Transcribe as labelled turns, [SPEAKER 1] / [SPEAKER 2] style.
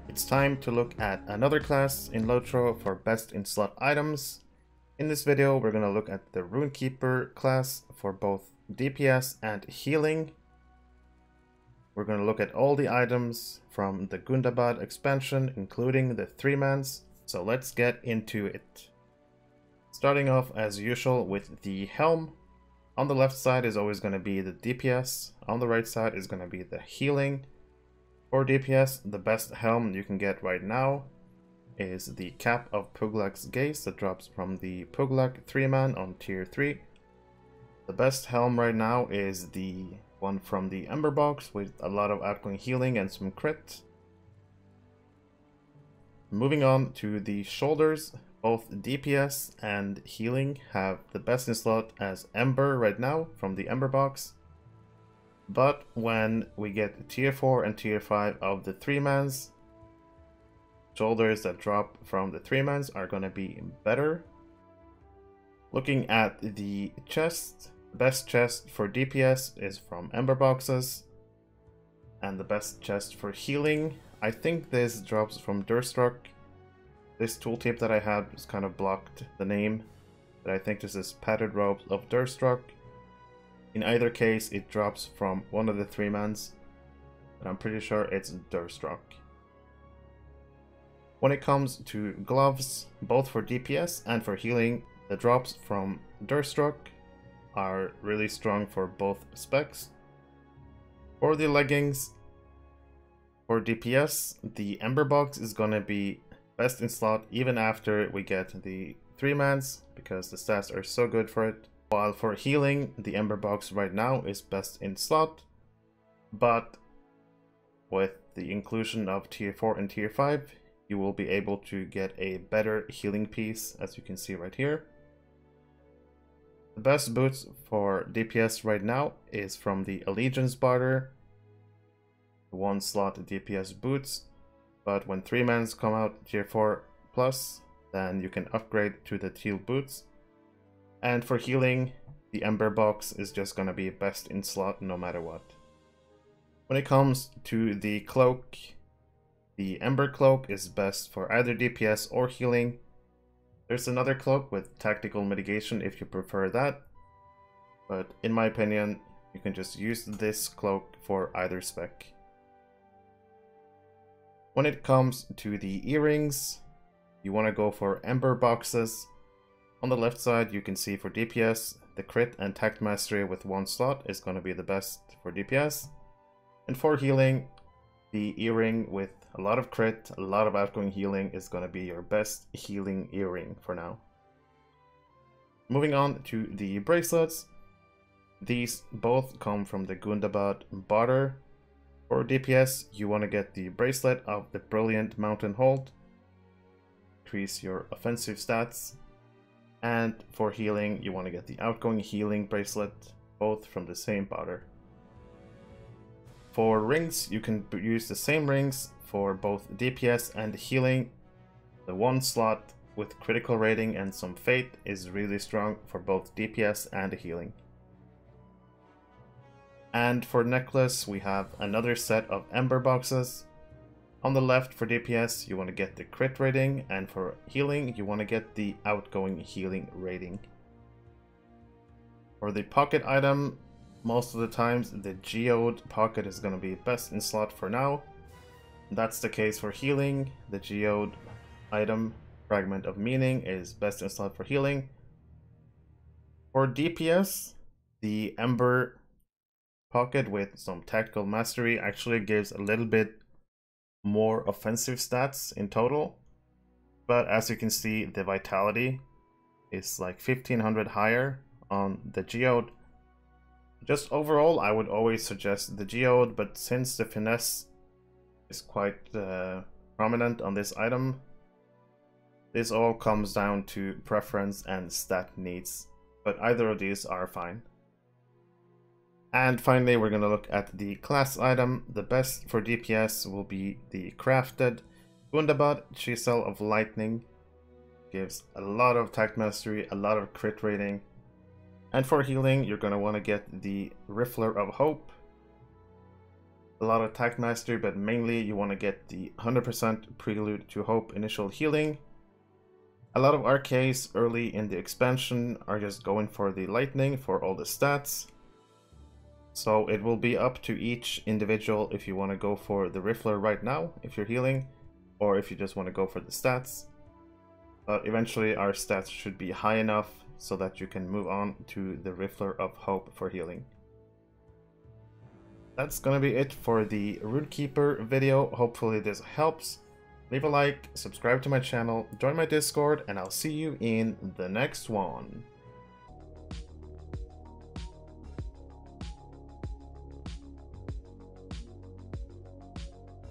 [SPEAKER 1] It's time to look at another class in LotRO for best in slot items. In this video, we're going to look at the Rune-Keeper class for both DPS and healing. We're going to look at all the items from the Gundabad expansion, including the 3-mans. So let's get into it. Starting off as usual with the Helm. On the left side is always going to be the DPS. On the right side is going to be the healing. For DPS, the best helm you can get right now is the Cap of Puglak's Gaze that drops from the Puglak 3-man on tier 3. The best helm right now is the one from the Ember box with a lot of outgoing healing and some crit. Moving on to the shoulders, both DPS and healing have the best in slot as Ember right now from the Ember box. But when we get tier 4 and tier 5 of the 3-mans, shoulders that drop from the 3-mans are going to be better. Looking at the chest, the best chest for DPS is from Ember boxes. And the best chest for healing, I think this drops from Durstruck. This tooltip that I had was kind of blocked the name, but I think this is Padded Robes of Durstruck. In either case, it drops from one of the 3-mans, but I'm pretty sure it's Durstruck. When it comes to gloves, both for DPS and for healing, the drops from Durstruck are really strong for both specs. For the leggings, for DPS, the Ember box is gonna be best in slot even after we get the 3-mans, because the stats are so good for it. While for healing, the Ember box right now is best in slot, but with the inclusion of tier 4 and tier 5, you will be able to get a better healing piece, as you can see right here. The best boots for DPS right now is from the Allegiance barter, the 1-slot DPS boots, but when 3-mans come out tier 4 plus, then you can upgrade to the teal boots. And for healing, the Ember box is just gonna be best in slot no matter what. When it comes to the cloak, the Ember cloak is best for either DPS or healing. There's another cloak with tactical mitigation if you prefer that, but in my opinion, you can just use this cloak for either spec. When it comes to the earrings, you want to go for Ember boxes. On the left side, you can see for DPS, the crit and tact mastery with 1 slot is going to be the best for DPS. And for healing, the earring with a lot of crit, a lot of outgoing healing is going to be your best healing earring for now. Moving on to the bracelets. These both come from the Gundabad barter. For DPS, you want to get the bracelet of the Brilliant Mountain Hold. Increase your offensive stats. And for healing, you want to get the outgoing healing bracelet, both from the same barter. For rings, you can use the same rings for both DPS and healing. The 1 slot with critical rating and some fate is really strong for both DPS and healing. And for necklace, we have another set of Ember boxes. On the left for DPS, you want to get the crit rating, and for healing, you want to get the outgoing healing rating. For the pocket item, most of the times the Geode pocket is going to be best in slot for now. That's the case for healing. The Geode item, Fragment of Meaning, is best in slot for healing. For DPS, the Ember pocket with some tactical mastery actually gives a little bit more offensive stats in total, but as you can see, the vitality is like 1500 higher on the Geode. Just overall, I would always suggest the Geode, but since the finesse is quite prominent on this item, this all comes down to preference and stat needs, but either of these are fine. And finally, we're going to look at the class item. The best for DPS will be the crafted Gundabad Chisel of Lightning. Gives a lot of tact mastery, a lot of crit rating. And for healing, you're going to want to get the Riffler of Hope. a lot of attack mastery, but mainly you want to get the 100% Prelude to Hope initial healing. A lot of RKs early in the expansion are just going for the lightning for all the stats. So it will be up to each individual if you want to go for the Riffler right now, if you're healing, or if you just want to go for the stats. But eventually our stats should be high enough so that you can move on to the Riffler of Hope for healing. That's gonna be it for the Rune-Keeper video. Hopefully this helps. Leave a like, subscribe to my channel, join my Discord, and I'll see you in the next one.